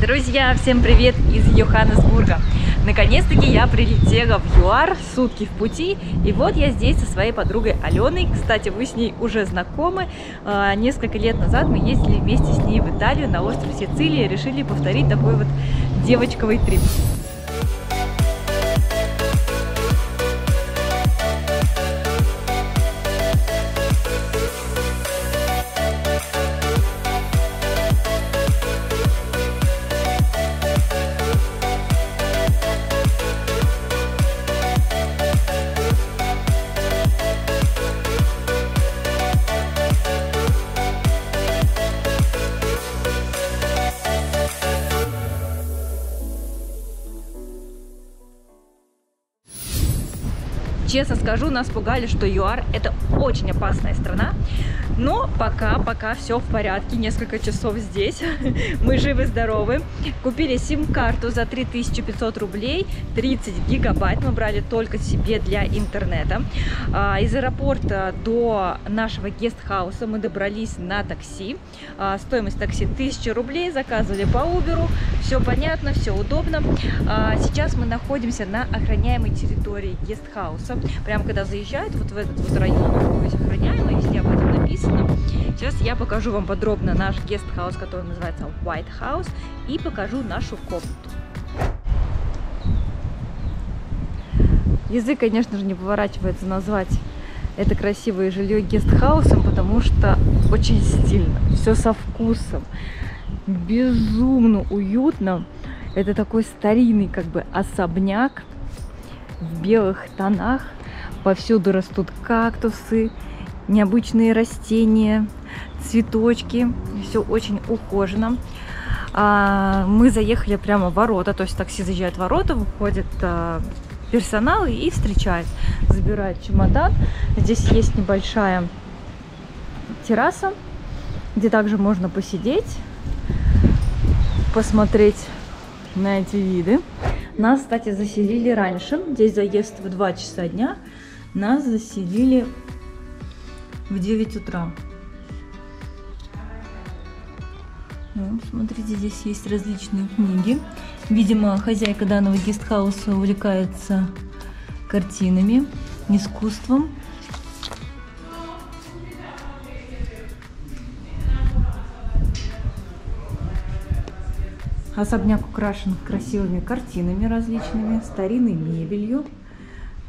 Друзья, всем привет из Йоханнесбурга! Наконец-таки я прилетела в ЮАР, сутки в пути, и вот я здесь со своей подругой Аленой. Кстати, вы с ней уже знакомы. Несколько лет назад мы ездили вместе с ней в Италию, на остров Сицилия, и решили повторить такой вот девочковый трип. Честно скажу, нас пугали, что ЮАР это очень опасная страна, но пока все в порядке, несколько часов здесь, мы живы-здоровы. Купили сим-карту за 3500 рублей, 30 гигабайт мы брали только себе для интернета. Из аэропорта до нашего гестхауса мы добрались на такси, стоимость такси 1000 рублей, заказывали по Uber, все понятно, все удобно. Сейчас мы находимся на охраняемой территории гестхауса. Прямо когда заезжают вот в этот вот район, весь охраняемый, везде об этом написано. Сейчас я покажу вам подробно наш гестхаус, который называется White House, и покажу нашу комнату. Язык, конечно же, не поворачивается назвать это красивое жилье гестхаусом, потому что очень стильно, все со вкусом, безумно уютно. Это такой старинный как бы особняк в белых тонах. Повсюду растут кактусы, необычные растения, цветочки. Все очень ухоженно. Мы заехали прямо в ворота, то есть такси заезжает в ворота, выходит персонал и встречает, забирает чемодан. Здесь есть небольшая терраса, где также можно посидеть, посмотреть на эти виды. Нас, кстати, заселили раньше. Здесь заезд в 2 часа дня. Нас заселили в 9 утра. Ну, смотрите, здесь есть различные книги. Видимо, хозяйка данного гестхауса увлекается картинами, искусством. Особняк украшен красивыми картинами различными, старинной мебелью.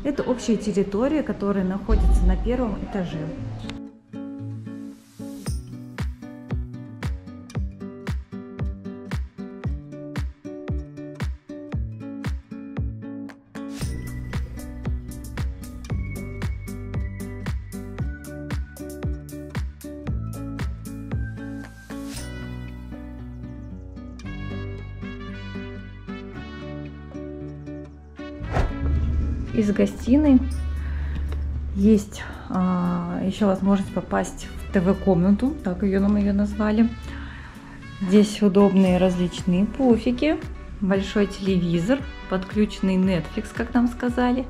Это общая территория, которая находится на 1-м этаже. Из гостиной есть еще возможность попасть в ТВ-комнату, так ее назвали. Здесь удобные различные пуфики, большой телевизор, подключенный Netflix, как нам сказали.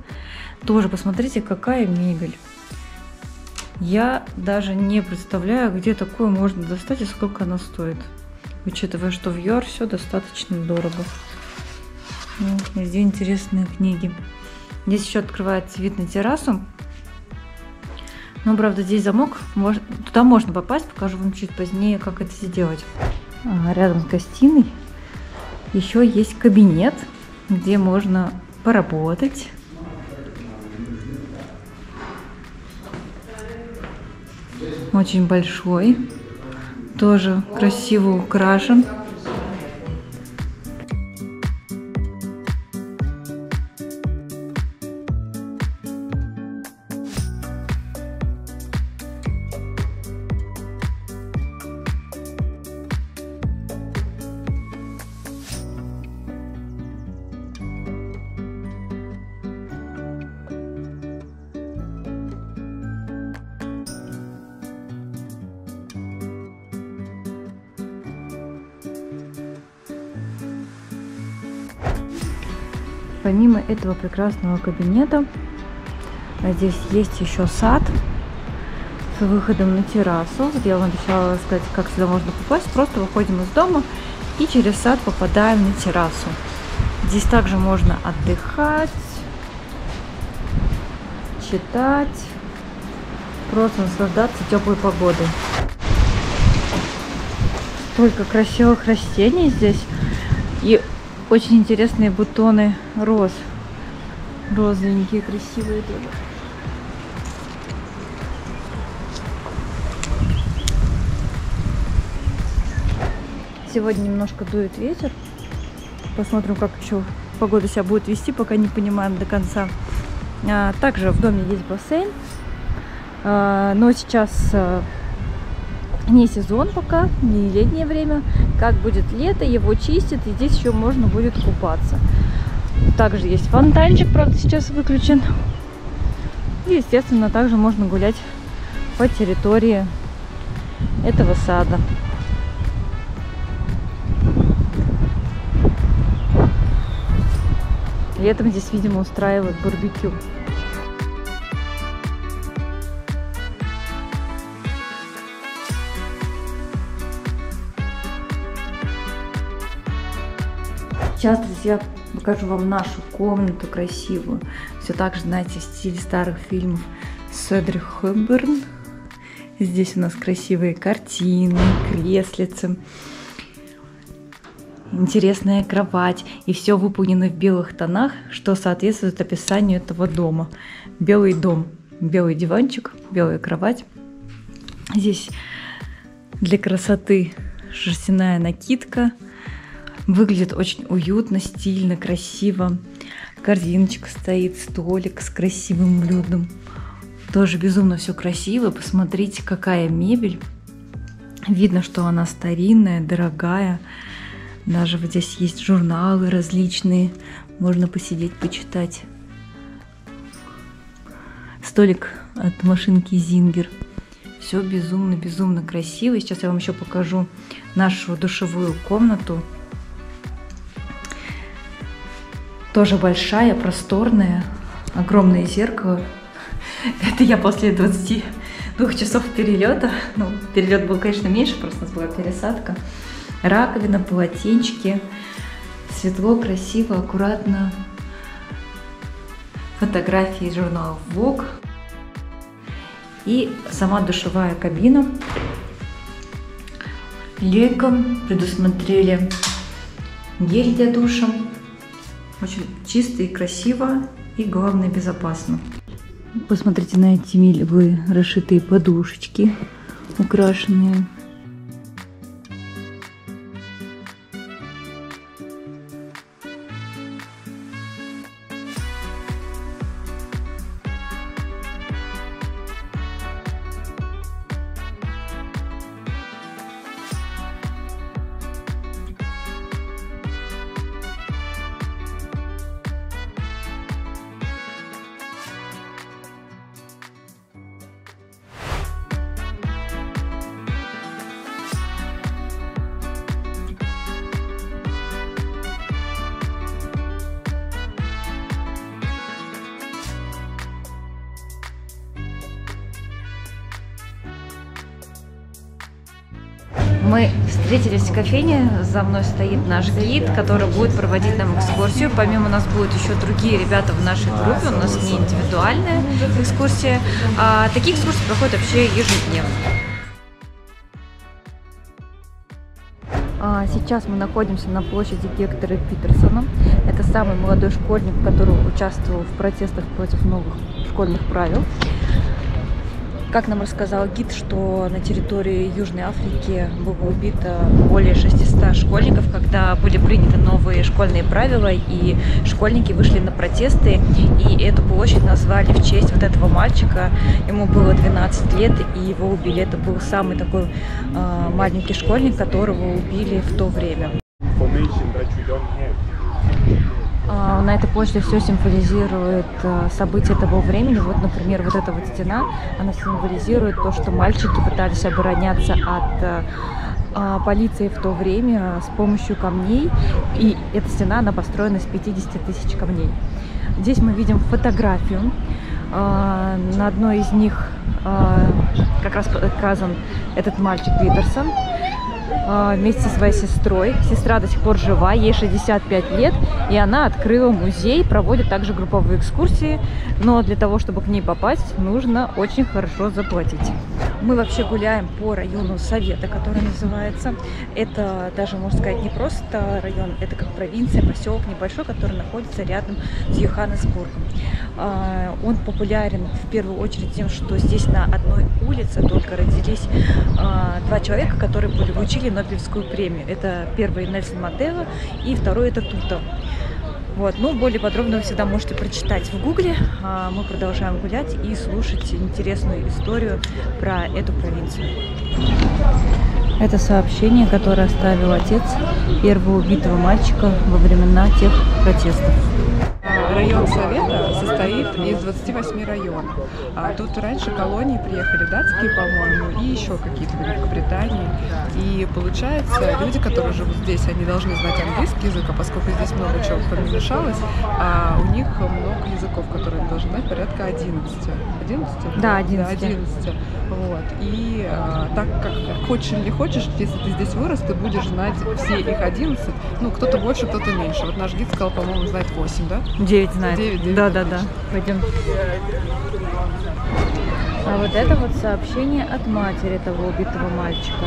Тоже посмотрите, какая мебель. Я даже не представляю, где такое можно достать и сколько она стоит, учитывая, что в ЮАР все достаточно дорого. Везде интересные книги. Здесь еще открывается вид на террасу. Но, правда, здесь замок. Туда можно попасть. Покажу вам чуть позднее, как это сделать. Рядом с гостиной еще есть кабинет, где можно поработать. Очень большой. Тоже красиво украшен. Помимо этого прекрасного кабинета, здесь есть еще сад с выходом на террасу. Вот я вам обещала сказать, как сюда можно попасть. Просто выходим из дома И через сад попадаем на террасу. Здесь также можно отдыхать, читать, просто наслаждаться теплой погодой. Столько красивых растений здесь. И очень интересные бутоны роз. Розовенькие, красивые тоже. Сегодня немножко дует ветер. Посмотрим, как еще погода себя будет вести, пока не понимаем до конца. Также в доме есть бассейн. Но сейчас не сезон пока, не летнее время. Как будет лето, его чистят, и здесь еще можно будет купаться. Также есть фонтанчик, правда, сейчас выключен. И, естественно, также можно гулять по территории этого сада. Летом здесь, видимо, устраивают барбекю. Сейчас, друзья, покажу вам нашу комнату красивую. Все так же, знаете, в стиле старых фильмов с Одри Хепберн. Здесь у нас красивые картины, креслицы, интересная кровать. И все выполнено в белых тонах, что соответствует описанию этого дома. Белый дом, белый диванчик, белая кровать. Здесь для красоты шерстяная накидка. Выглядит очень уютно, стильно, красиво. Корзиночка стоит, столик с красивым блюдом. Тоже безумно все красиво. Посмотрите, какая мебель. Видно, что она старинная, дорогая. Даже вот здесь есть журналы различные. Можно посидеть, почитать. Столик от машинки Зингер. Все безумно красиво. Сейчас я вам еще покажу нашу душевую комнату. Тоже большая, просторная, огромное зеркало. Это я после 22 часов перелета. Ну, перелет был, конечно, меньше, просто у нас была пересадка. Раковина, полотенчики. Светло, красиво, аккуратно. Фотографии из журнала Vogue. И сама душевая кабина. Лейком предусмотрели гель для душа. Очень чисто и красиво, и главное, безопасно. Посмотрите на эти милые расшитые подушечки, украшенные. Мы встретились в кофейне, за мной стоит наш гид, который будет проводить нам экскурсию. Помимо нас будут еще другие ребята в нашей группе, у нас не индивидуальная экскурсия. Такие экскурсии проходят вообще ежедневно. Сейчас мы находимся на площади Гектора Питерсона. Это самый молодой школьник, который участвовал в протестах против новых школьных правил. Как нам рассказал гид, что на территории Южной Африки было убито более 600 школьников, когда были приняты новые школьные правила, и школьники вышли на протесты, и эту площадь назвали в честь вот этого мальчика. Ему было 12 лет, и его убили. Это был самый такой маленький школьник, которого убили в то время. На этой площади все символизирует события того времени. Вот, например, вот эта вот стена, она символизирует то, что мальчики пытались обороняться от полиции в то время с помощью камней. И эта стена, она построена из 50 тысяч камней. Здесь мы видим фотографию. На одной из них как раз показан этот мальчик Питерсон. вместе со своей сестрой. Сестра до сих пор жива, ей 65 лет, и она открыла музей, проводит также групповые экскурсии, но для того, чтобы к ней попасть, нужно очень хорошо заплатить. Мы вообще гуляем по району Совета, который называется. Это даже, можно сказать, не просто район, это как провинция, поселок небольшой, который находится рядом с Йоханнесбургом. Он популярен в первую очередь тем, что здесь на одной улице только родились два человека, которые получили Нобелевскую премию. Это первый Нельсон Мандела и второй это Тута. Вот. Ну, более подробно вы всегда можете прочитать в гугле. Мы продолжаем гулять и слушать интересную историю про эту провинцию. Это сообщение, которое оставил отец первого убитого мальчика во времена тех протестов. Район Совета состоит из 28 районов. Тут раньше колонии приехали датские, по-моему, и еще какие-то в Великобритании. И получается, люди, которые живут здесь, они должны знать английский язык, а поскольку здесь много чего помешалось, у них много языков, которые они должны знать, порядка 11. 11? Да, 11. Да, 11. Вот. И так как хочешь или не хочешь, если ты здесь вырос, ты будешь знать все их 11. Ну, кто-то больше, кто-то меньше. Вот наш гид сказал, по-моему, знать 8, да? 9 знает. 9. Да. Пойдем. А вот это вот сообщение от матери того убитого мальчика.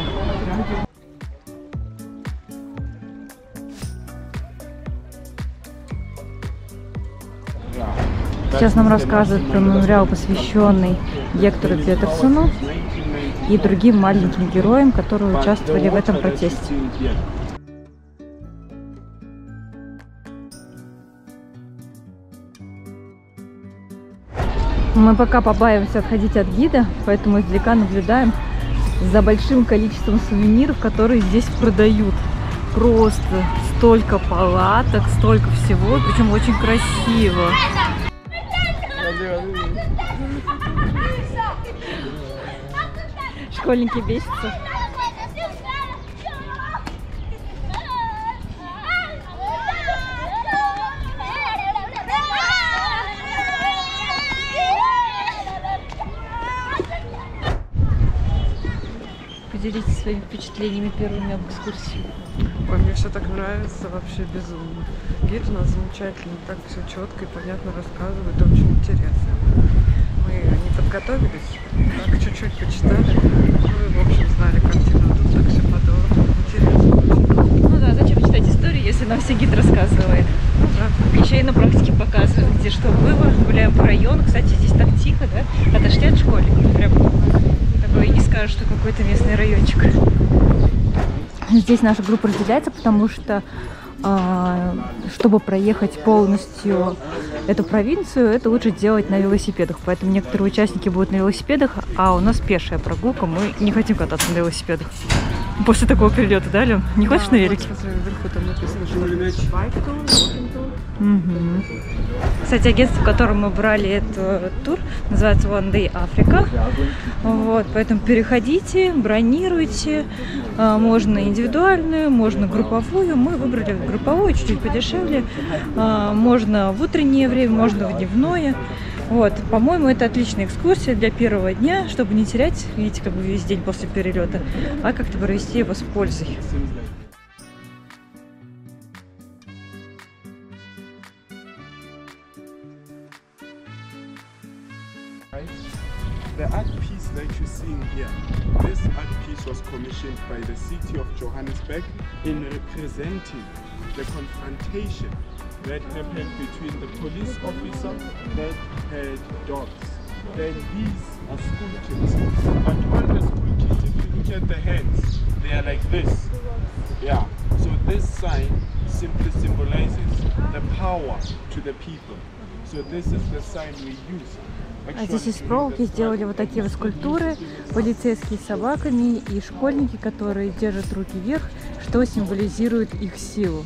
Сейчас нам рассказывают про мемориал, посвященный Гектору Петерсону и другим маленьким героям, которые участвовали в этом протесте. Мы пока побаиваемся отходить от гида, поэтому издалека наблюдаем за большим количеством сувениров, которые здесь продают. Просто столько палаток, столько всего, причем очень красиво. Школьники бесятся. Поделитесь своими впечатлениями первыми об экскурсии. Ой, мне все так нравится, вообще безумно. Гид у нас замечательный, так все четко и понятно рассказывает, очень интересно. Мы не подготовились, так чуть-чуть почитали, ну и в общем знали картину, тут так все подробно, интересно. Ну да, зачем читать историю, если нам все гид рассказывает? Ну да. Еще и на практике показывает, где что было. Гуляем по району, кстати, здесь так тихо, да? Отошли от школьников, прям такой и не скажешь, что какой-то местный райончик. Здесь наша группа разделяется, потому что чтобы проехать полностью эту провинцию, это лучше делать на велосипедах. Поэтому некоторые участники будут на велосипедах, а у нас пешая прогулка. Мы не хотим кататься на велосипедах. После такого перелета, да, Лен? Не хочешь на велике? Вот, смотри, вверху там написано, что bike tour. Угу. Кстати, агентство, в котором мы брали этот тур, называется One Day Africa. Вот, поэтому переходите, бронируйте. Можно индивидуальную, можно групповую. Мы выбрали групповую, чуть-чуть подешевле. Можно в утреннее время, можно в дневное. Вот, по-моему, это отличная экскурсия для первого дня, чтобы не терять, видите, как бы весь день после перелета, а как-то провести его с пользой. The art piece that you're seeing here, this art piece was commissioned by the city of Johannesburg in representing the confrontation that happened between the police officer that had dogs. Then these are school kids, but all the school kids, if you look at the hands, they are like this. Yeah, so this sign simply symbolizes the power to the people. So this is the sign we use. А здесь из проволоки сделали вот такие вот скульптуры, полицейские с собаками и школьники, которые держат руки вверх, что символизирует их силу.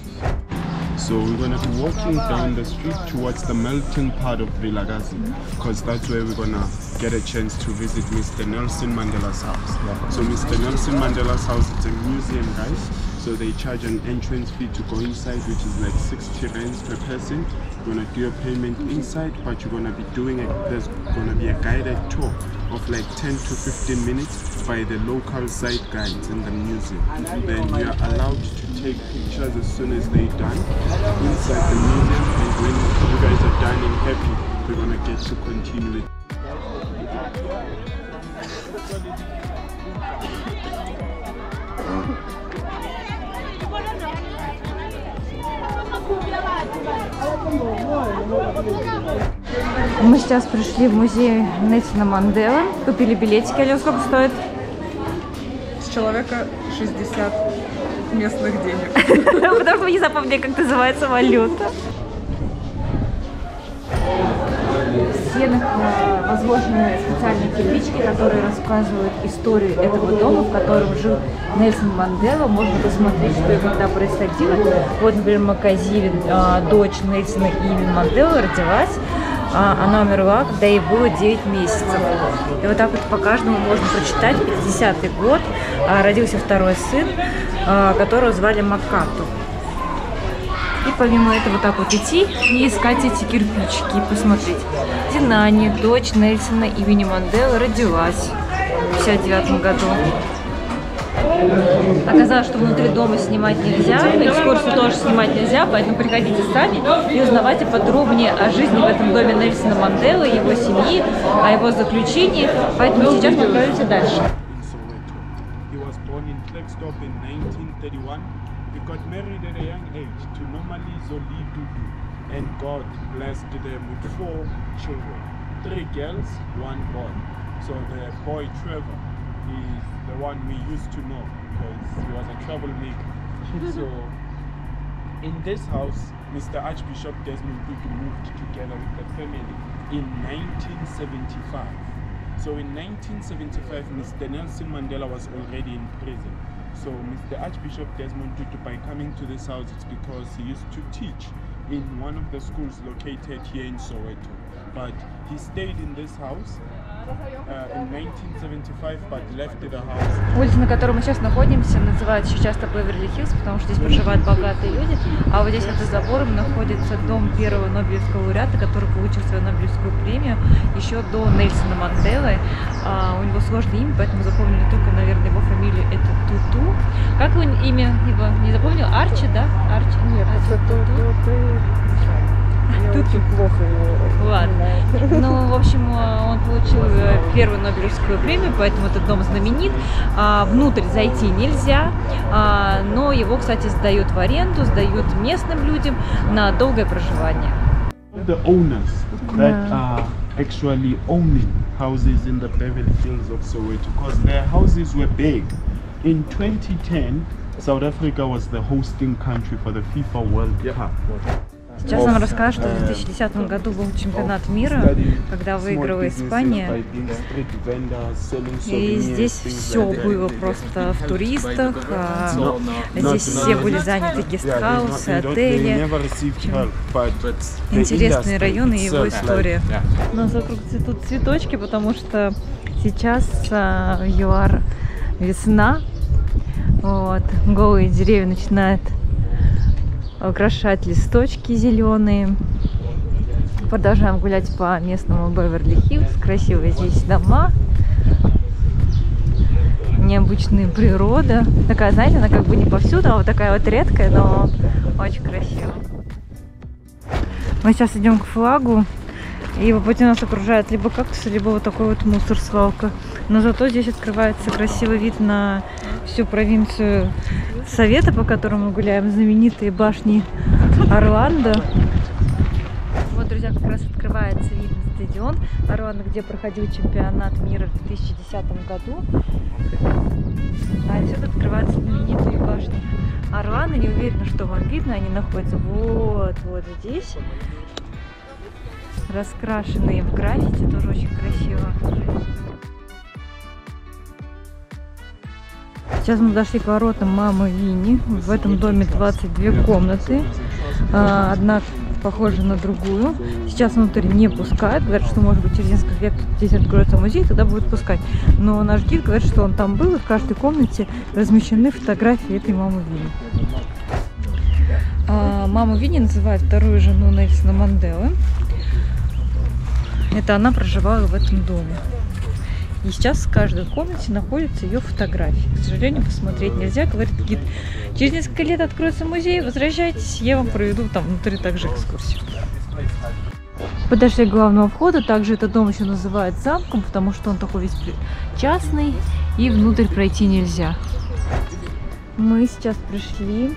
So we're going to be walking down the street towards the melting part of Vilakazi, because that's where we're going to get a chance to visit Mr. Nelson Mandela's house. So Mr. Nelson Mandela's house, it's a museum, guys. So they charge an entrance fee to go inside, which is like 60 rands per person. You're going to do a payment inside, but you're going to be doing it. There's going to be a guided tour of like 10 to 15 minutes by the local site guides in the museum. Then you are allowed to take pictures as soon as they're done inside the museum, and when you guys are done and happy, we're gonna get to continue it. Мы сейчас пришли в музей Нельсона Манделы, купили билетики. Алёна, сколько стоит? С человека 60 местных денег. Потому что мы не запомнили, как называется валюта. В стенах возложены специальные кирпичики, которые рассказывают историю этого дома, в котором жил Нельсон Мандела. Можно посмотреть, что и когда происходило. Вот, например, Маказиви, дочь Нельсона Иви Манделы, родилась. Она умерла, когда ей было 9 месяцев. И вот так вот по каждому можно прочитать. 50-й год родился второй сын, которого звали Макату. И помимо этого так вот идти и искать эти кирпичики, посмотреть. Динани, дочь Нельсона Иви Манделы, родилась в 59 году. Оказалось, что внутри дома снимать нельзя, экскурсию тоже снимать нельзя, поэтому приходите сами и узнавайте подробнее о жизни в этом доме Нельсона Манделы, его семьи, о его заключении. Поэтому сейчас мы отправимся дальше. Got married at a young age to Nomali Zoli Dudu, and God blessed them with 4 children, 3 girls, 1 boy. So the boy Trevor is the one we used to know because he was a troublemaker. So in this house, Mr. Archbishop Desmond Tutu moved together with the family in 1975. So in 1975, Mr. Nelson Mandela was already in prison. So Mr. Archbishop Desmond Tutu, by coming to this house, it's because he used to teach in one of the schools located here in Soweto. But he stayed in this house in 1975, but left the house. Улица, на которой мы сейчас находимся, называют еще часто Беверли-Хиллз, потому что здесь проживают богатые люди. А вот здесь за забором находится дом первого Нобелевского лауреата, который получил свою Нобелевскую премию еще до Нельсона Манделы. У него сложное имя, поэтому запомнили только, наверное, его фамилию это Туту. Как его имя его не запомнил? Арчи, да? Арчи? Нет, это Тут плохо его. Ладно. Ну, в общем, он получил первую Нобелевскую премию, поэтому этот дом знаменит. Внутрь зайти нельзя, но его, кстати, сдают в аренду, сдают местным людям на долгое проживание. The owners that are actually owning houses in the Beverly Hills of Soweto, because their houses were big. In 2010, South Africa was the hosting country for the FIFA World Cup. Сейчас нам расскажут, что в 2010 году был чемпионат мира, когда выиграла Испания. И здесь все было просто в туристах. Здесь все были заняты гестхаусы, отели. Интересные районы и его история. У нас вокруг цветут цветочки, потому что сейчас в ЮАР весна. Вот. Голые деревья начинают украшать листочки зеленые. Продолжаем гулять по местному Беверли-Хиллз. Красивые здесь дома. Необычная природа. Такая, знаете, она как бы не повсюду, а вот такая вот редкая, но очень красивая. Мы сейчас идем к флагу. И по пути нас окружают либо кактусы, либо вот такой вот мусор, свалка. Но зато здесь открывается красивый вид на всю провинцию Совета, по которому мы гуляем, знаменитые башни Орландо. Вот, друзья, как раз открывается вид на стадион Орландо, где проходил чемпионат мира в 2010 году. А отсюда открываются знаменитые башни Орландо. Не уверена, что вам видно, они находятся вот здесь. Раскрашенные в граффити, тоже очень красиво. Сейчас мы подошли к воротам мамы Винни. В этом доме 22 комнаты. Одна похожа на другую. Сейчас внутрь не пускают. Говорят, что может быть через несколько лет здесь откроется музей, тогда будут пускать. Но наш гид говорит, что он там был, и в каждой комнате размещены фотографии этой мамы Винни. Маму Винни называют вторую жену Нельсона Манделы. Это она проживала в этом доме. И сейчас в каждой комнате находится ее фотографии. К сожалению, посмотреть нельзя. Говорит гид, через несколько лет откроется музей, возвращайтесь, я вам проведу там внутри также экскурсию. Подошли к главному входу. Также этот дом еще называют замком, потому что он такой весь частный, и внутрь пройти нельзя. Мы сейчас пришли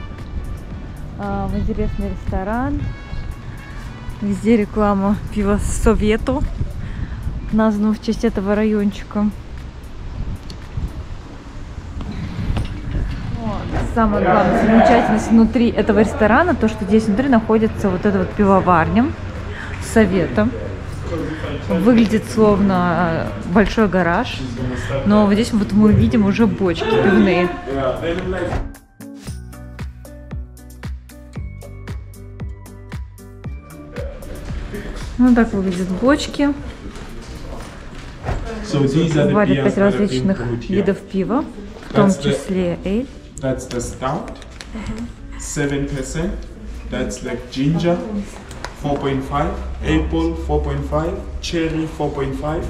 в интересный ресторан. Везде реклама пива Совету, названного в честь этого райончика. Самая главная замечательность внутри этого ресторана, то что здесь внутри находится вот эта вот пивоварня Совета. Выглядит словно большой гараж, но вот здесь вот мы видим уже бочки пивные. Ну так выглядят бочки. Варят 5 различных видов пива, в том числе эль. That's the stout, 7%. That's like ginger, 4.5, apple, 4.5, cherry, 4.5.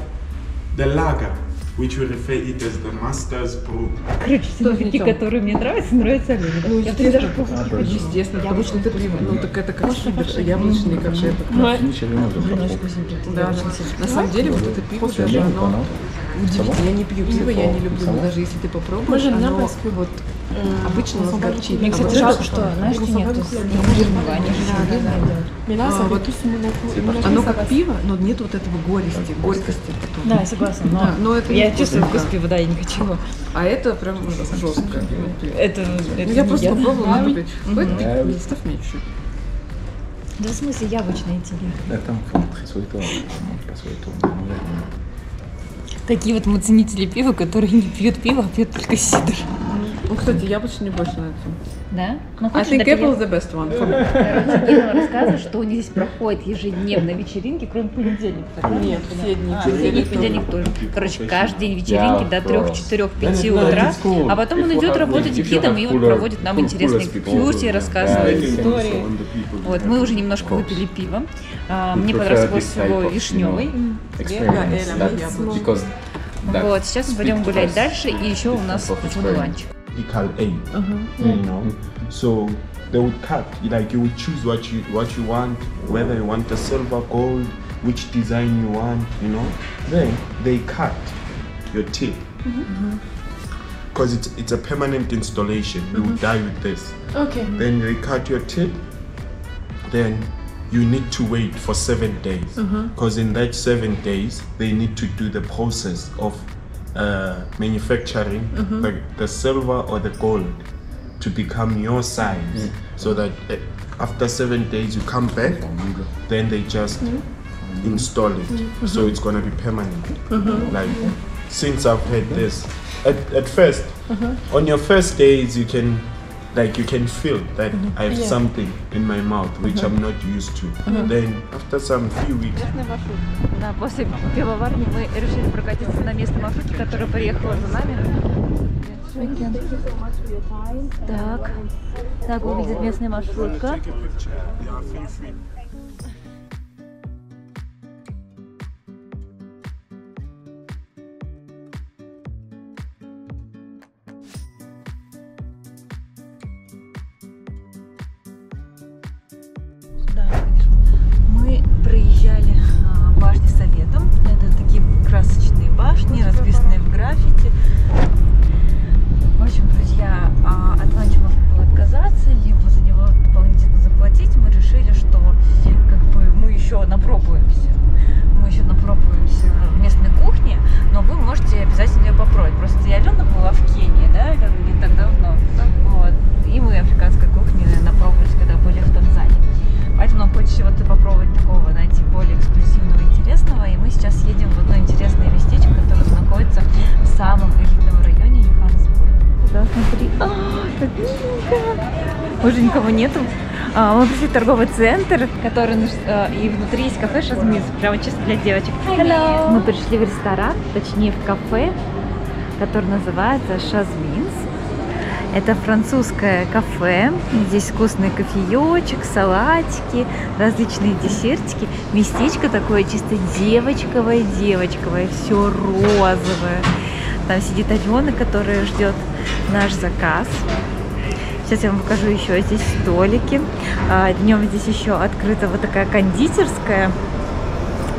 The lager, which we refer it as the master's brew. Короче, все напитки, которые мне нравятся, нравятся Олегу. Ну, естественно, потому что это пиво. Ну, так это как сидр, яблочный, как это. Да, на самом деле, вот это пиво даже, оно удивительно. Я не пью пиво, я не люблю, но даже если ты попробуешь, оно вот обычно нас горчит. Мне, кстати, жалко, что, знаешь, нету имбирного, оно как пиво, но нет вот этого горькости потом. Да, я согласна. Но это я чувствую вкус пива, да, я не хочу. А это прям жестко. Это я просто попробовала, может быть. Ставь мне чуть-чуть. Да в смысле яблочные тебе? Да, там Такие вот мы ценители пива, которые не пьют пиво, а пьют только сидр. Ну, кстати, яблочный больше нравится. Да? Ну, I think apple is the best one. Гена рассказывает, что у них здесь проходят ежедневно вечеринки, кроме понедельника. Нет, все дни. Понедельник тоже. Короче, каждый день вечеринки до 3, 4, 5 утра. А потом он идет работать гидом и вот проводит нам интересные экскурсии, рассказывает истории. Вот, мы уже немножко выпили пиво. Мне понравился больше всего вишневый. Вот, сейчас мы пойдем гулять дальше, и еще у нас дуванчик. You know, so they would cut. Like you would choose what you want, whether you want the silver, gold, which design you want. You know, then they cut your tip because it's a permanent installation. You would die with this. Okay. Then they cut your tip. Then you need to wait for 7 days because in that 7 days they need to do the process of manufacturing the silver or the gold to become your size, so that after 7 days you come back, then they just install it, so it's gonna be permanent. Like since I've had this, at first, on your first days you can feel that I have something in my mouth which I'm not used to. Then after some few weeks. Да, после пивоварни мы решили прокатиться на местном маршруте, который приехала за нами. Так выглядит местная маршрутка. Мы проезжали башни Совета. Это такие красочные башни, расписанные в граффити. В общем, друзья, от ланча можно было отказаться, либо за него дополнительно заплатить. Мы решили, что как бы мы еще напробуемся. В местной кухне, но вы можете обязательно ее попробовать. Просто я Алена была в Кении, да, не так давно. Вот. И мы африканской кухни напробовались, когда были в Танзании. Поэтому нам хочется чего-то попробовать такого, найти более эксклюзивного и интересного. И мы сейчас едем в одно интересное местечко, которое находится в самом элитном районе Йоханнесбурга. Да, смотри. Так миленько. Уже никого нету. Мы пришли в торговый центр, который и внутри есть кафе Шазминс, прямо чисто для девочек. Hello. Мы пришли в ресторан, точнее в кафе, который называется Шазминс. Это французское кафе. Здесь вкусный кофеечек, салатики, различные десертики. Местечко такое чисто девочковое, все розовое. Там сидит Алена, которая ждет наш заказ. Сейчас я вам покажу еще здесь столики. Днем здесь еще открыта вот такая кондитерская.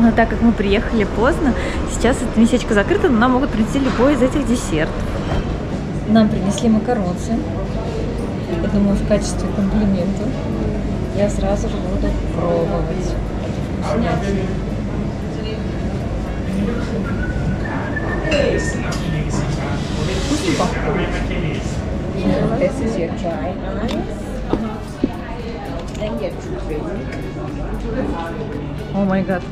Но так как мы приехали поздно, сейчас это местечко закрыто, но нам могут принести любой из этих десертов. Нам принесли макаронцы. Я думаю, в качестве комплимента я сразу же буду пробовать вкуснятину. This is your dry ice. And your drink. О май гад.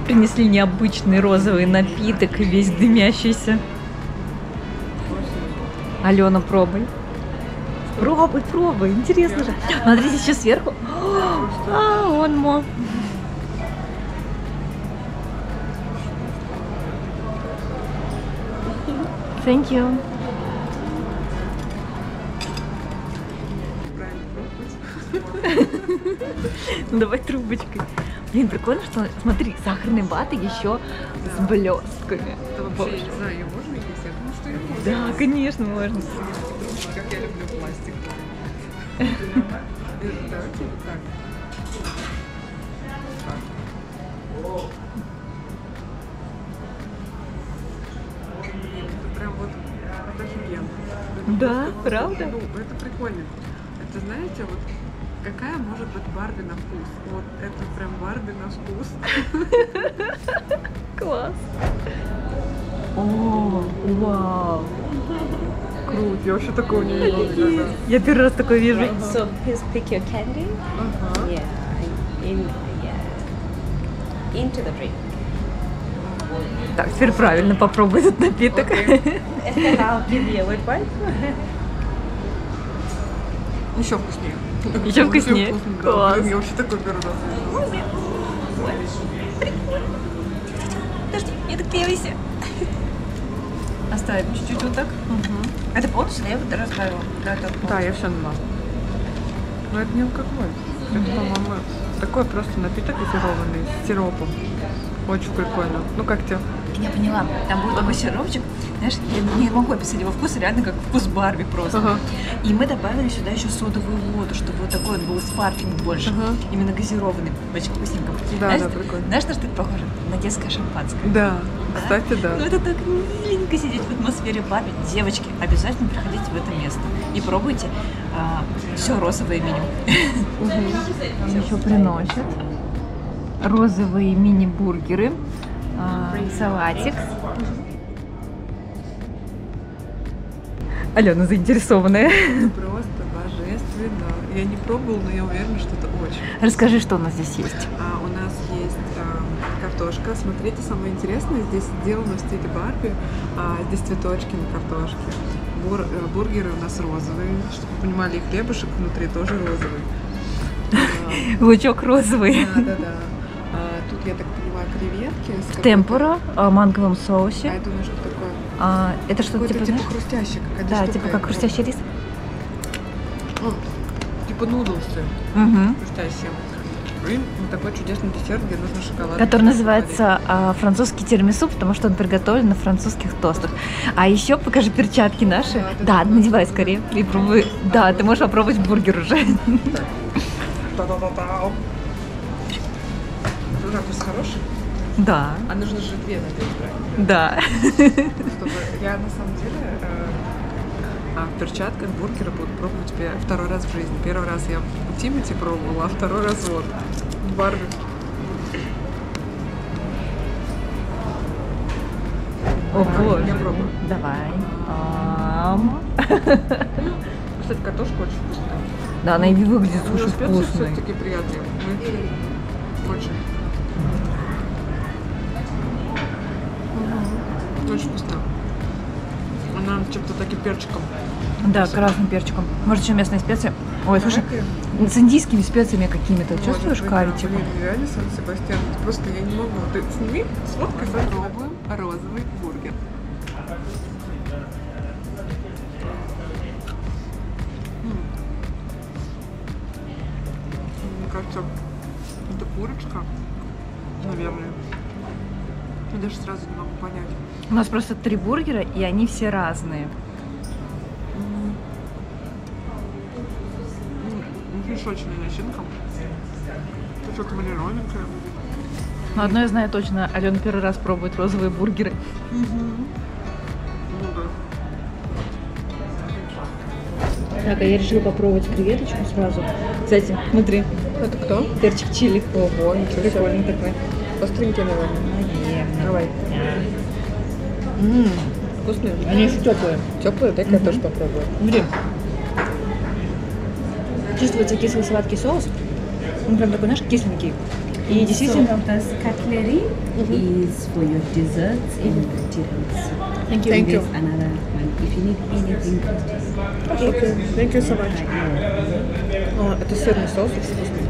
Принесли необычный розовый напиток, весь дымящийся. Алена, пробуй. Пробуй, интересно же. Смотрите, еще сверху. Он мог. Thank you. Давай трубочкой. Блин, прикольно, что, смотри, сахарный ваты еще с блестками. Это вообще, я не знаю, ее можно есть? Я думаю, что ее можно. Да, конечно, можно. Как я люблю пластик. Давайте вот так. Это прям вот, это офигенно. Да, правда? Ну, это прикольно. Это, знаете, вот какая может быть Барби на вкус? Вот это прям Барби на вкус. Класс. О, вау. Круто, я вообще такого не видела. Я первый раз такое вижу. So please pick your candy. Ага. Yeah. Into the drink. Так, теперь правильно попробуй этот напиток. I'll give you a wet wipe. Еще вкуснее. Еще вкуснее? Вкусно, да. Класс. Блин, я вообще такой первый раз видела. Подожди, не догревайся. Оставим чуть-чуть вот так. Это полностью, да, я вот расставила? Да, я все налила. Но это не алкоголь. Это, по-моему, такой просто напиток газированный с сиропом. Очень прикольно. Ну как тебе? Я поняла, там был такой сиропчик, знаешь, я не могу описать его вкус, реально как вкус Барби просто. Ага. И мы добавили сюда еще содовую воду, чтобы вот такой он был спарклинг больше, Ага. именно газированный, очень вкусненько. Да, знаешь, да, прикольно. Знаешь, на что это похоже? На детское шампанское. Да, кстати, да. Ну это так миленько сидеть в атмосфере Барби. Девочки, обязательно приходите в это место и пробуйте все розовое меню. Еще приносят розовые мини-бургеры, салатик. Алена заинтересованная. Просто божественно. Я не пробовала, но я уверена, что это очень. Расскажи, что у нас здесь есть. У нас есть картошка. Смотрите, самое интересное, здесь сделано в стиле Барби. Здесь цветочки на картошке. Бургеры у нас розовые. Чтобы вы понимали, и хлебушек внутри тоже розовый. Лучок розовый. Да. Тут, я так понимаю, креветки. С какой-то- Темпура, манговом соусе. А это у нас что такое? Это что-то Какой-то типа, типа знаешь? хрустящий. какая-то Да, штука, типа я как пробую. хрустящий рис. Типа нудлсы Угу. хрустящие. И вот такой чудесный десерт, где нужно шоколад. Который называется французский тирамису, потому что он приготовлен на французских тостах. А еще покажи перчатки наши. Да, надевай скорее и пробуй. Да, ты можешь попробовать бургер уже. Та-та-та-та. Ракурс хороший? Да, А нужно же две надеть, правильно? да. Чтобы я на самом деле в перчатках бургеры буду пробовать второй раз в жизни. Первый раз я у Тимати пробовала, а второй раз вот в Барби. О, боже. Я пробую. Давай. Кстати, картошка очень вкусная. Да, она и выглядит У нее очень специи вкусной. все-таки приятные. Очень. Очень вкусно. Она чем-то таким перчиком Да, красным перчиком. Может, еще местные специи. Ой, слушай, с индийскими специями какими-то. Чувствуешь карри, типа? Блин, реально Сан-Себастьян. Просто я не могу. Ты сними, сфоткай, попробуем розовый бургер. Мне кажется, это курочка, наверное. Я даже сразу не могу понять. У нас просто 3 бургера, и они все разные. Мешочная начинка. Это что-то малиновенькое. Но одно я знаю точно, Алена первый раз пробует розовые бургеры. Так, а я решила попробовать креветочку сразу. Кстати, смотри. Это кто? Перчик чили. Ого, ничего себе. Прикольный такой. Остренький, наверное. Наверное. Давай. Вкусные? Они еще теплые. Теплые? Дай-ка я тоже попробую. Смотри. Чувствуется кислый сладкий соус. Он прям такой, знаешь, кисленький. И действительно... So this cutlery is for your desserts in the tiramisu. Thank you. Thank you. There's another one. If you need anything, Okay. Thank you so much. О, это сырный соус, очень вкусный.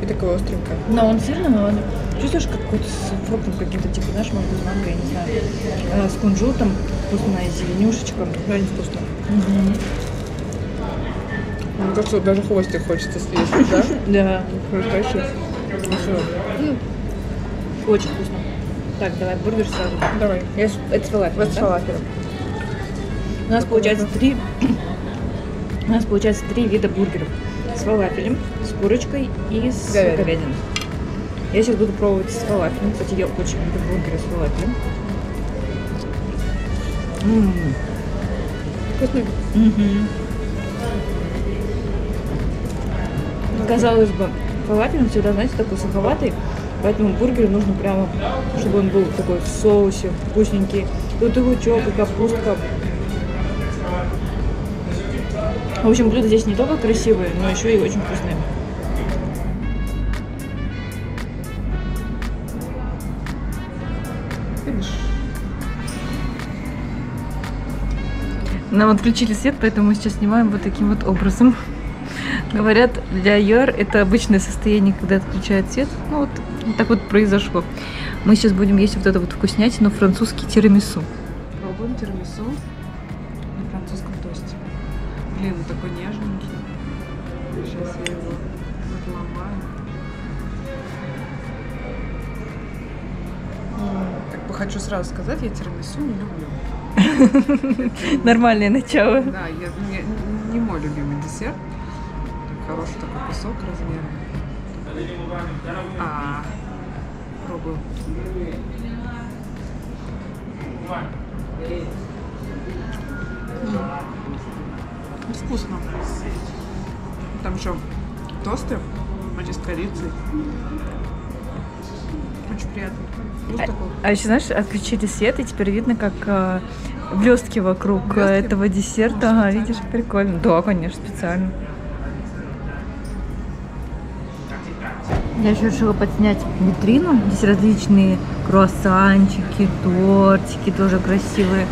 И такой остренький. Но он сырный, но он... Чувствуешь, как какой-то с фруктом каким-то, типа, знаешь, может быть, манго, я не знаю. С кунжутом, вкусная зеленюшечка. Реально вкусно. Мне кажется, даже хвостик хочется съесть, да? Да. Хрустящий. Очень вкусно. Так, давай бургер сразу. Давай. Это с фалафелем, Вот с фалафелем. У нас получается 3... У нас получается 3 вида бургеров. С фалафелем, с курочкой и с говядиной. Я сейчас буду пробовать с фалафелем. Кстати, я очень люблю бургеры с фалафелем. Вкусный? Казалось бы, фалафель он всегда, знаете, такой суховатый, поэтому бургеру нужно прямо, чтобы он был такой в соусе, вкусненький. Тут и лучок, и капустка. В общем, блюда здесь не только красивые, но еще и очень вкусные. Нам отключили свет, поэтому мы сейчас снимаем вот таким вот образом. Говорят, для Юар это обычное состояние, когда отключают свет. Ну вот так вот произошло. Мы сейчас будем есть вот это вот вкуснятину, французский тирамису. Пробуем тирамису на французском тосте. Блин, он такой нежненький. Сейчас я его отломаю. Как бы хочу сразу сказать, я тирамису не люблю. Нормальное начало. Да, не мой любимый десерт. Хороший такой кусок размером. Пробую. Вкусно. Там еще тосты, они с корицей. Очень приятно. Вкус такой. А еще, знаешь, отключили свет, и теперь видно, как блестки вокруг этого десерта. Ага, видишь, прикольно. Да, конечно, специально. Я еще решила подснять витрину. Здесь различные круассанчики, тортики, тоже красивые,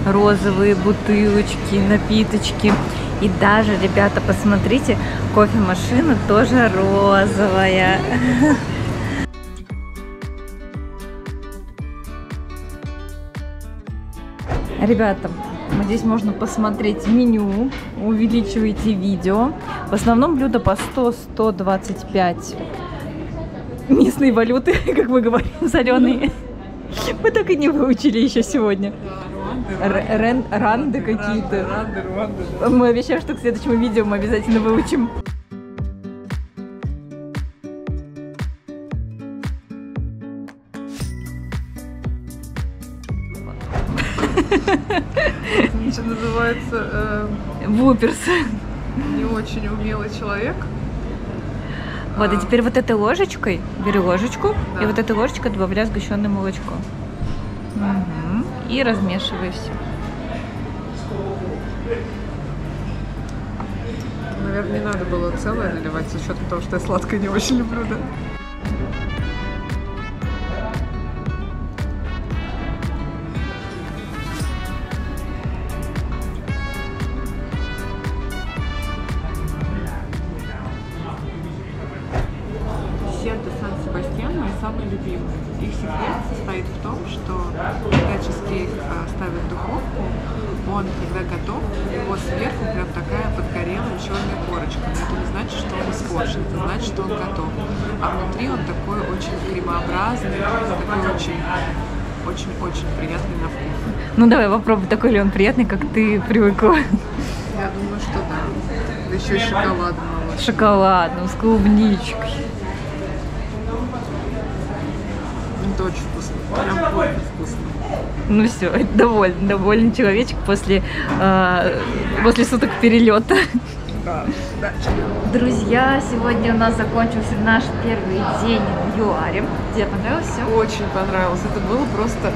розовые бутылочки, напиточки. И даже, ребята, посмотрите, кофемашина тоже розовая. Ребята, здесь можно посмотреть меню, увеличивайте видео. В основном блюда по 100-125 местные валюты, как мы говорим, соленые. Мы так и не выучили еще сегодня. Ранды какие-то. Мы обещаем, что к следующему видео мы обязательно выучим. Что называется, Вуперс. не очень умелый человек. Вот, и теперь вот этой ложечкой, бери ложечку, Да. и вот этой ложечкой добавляй сгущенное молочко. И размешивай все. Наверное, не надо было целое наливать, с учетом того, что я сладкое не очень люблю, да? состоит в том, что когда чизкейк ставят в духовку, он, когда готов, его сверху прям такая подгорелая черная корочка. Но это не значит, что он испорчен, это значит, что он готов. А внутри он такой очень кремообразный, такой очень приятный на вкус. Ну давай попробуй, такой ли он приятный, как ты привыкла. Я думаю, что да. Да еще и шоколадного. Шоколадным, с клубничкой. Это очень вкусно. Прям очень вкусно. Ну все, доволен человечек после суток перелета. Да. Друзья, сегодня у нас закончился наш первый день в ЮАРе. Тебе понравился? Очень понравилось. Это было просто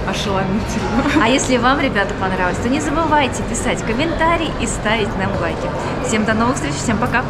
ошеломительно. А если вам, ребята, понравилось, то не забывайте писать комментарии и ставить нам лайки. Всем до новых встреч, всем пока!